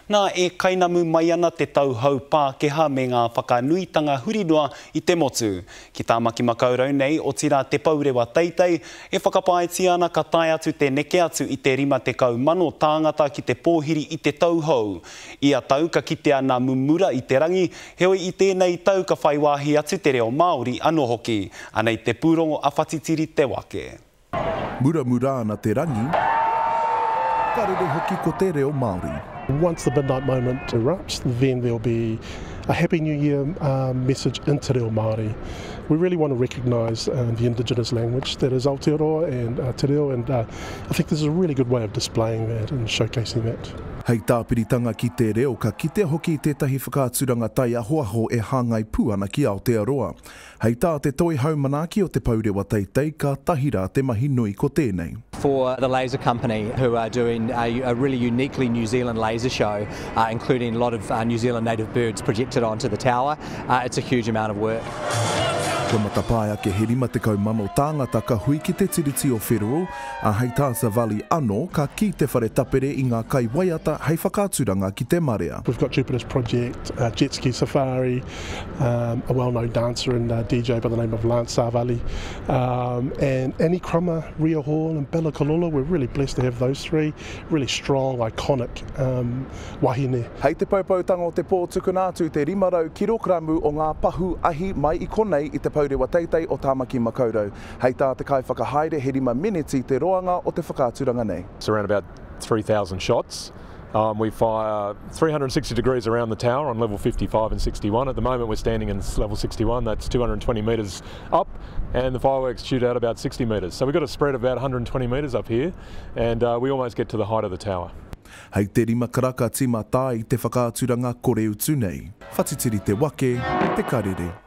nā e kainamu mai ana te tauhau Pākehā me ngā whakanuitanga hurinua i te motu. Ki tā maki makaurau nei, o tira te paurewa teitei, e whakapaetia ana ka tae atu te neke atu i te 50 mano tāngata ki te pōhiri i te tauhou. Ia tau ka kite ana mumura i te rangi, heoi i tēnei tau ka whai wāhi atu te reo Māori anō hoki, anei te pūrongo a whatitiri te wake. Muramura ana te rangi, karere hoki ko te reo Māori. Once the midnight moment erupts, then there'll be a Happy New Year message in Te Reo Māori. We really want to recognise the Indigenous language that is Aotearoa and Te Reo, and I think this is a really good way of displaying that and showcasing that. Hei tāpiritanga ki te reo ka kite hoki tētahi whakaaturanga tai ahoaho e hāngai pū ana ki Aotearoa. Hei tā te toi haumanaki o te paurewa teitei ka tahira te mahi nui ko tēnei. For the laser company who are doing a really uniquely New Zealand laser show, including a lot of New Zealand native birds projected onto the tower, it's a huge amount of work. Ko matapaia ke he 50 mano tāngata ka hui ki te tiriti o Whenua, a hei tāsa vali anō ka ki te whare tapere i ngā kai waiata hei whakaaturanga ki te marea. We've got Jupiter's Project, Jet Ski Safari, a well-known dancer and DJ by the name of Lance Savali, and Annie Crummer, Ria Hall and Bella Kalula. We're really blessed to have those three really strong, iconic wahine. Hei te paupautanga o te pō tukunātu te 500 kilogramu o ngā pahu ahi mai i konei i te paurewa teitei o Tāmaki Makaurau. Hei tā te kai whakahaere he 5 miniti te roanga o te whakaaturanga nei. It's around about 3,000 shots. We fire 360 degrees around the tower on level 55 and 61. At the moment we're standing in level 61, that's 220 metres up, and the fireworks shoot out about 60 metres. So we've got a spread of about 120 metres up here, and we almost get to the height of the tower. Hei te 5 karaka tima tā i te whakaaturanga kore utu nei. Whatitiri te wake, te karere.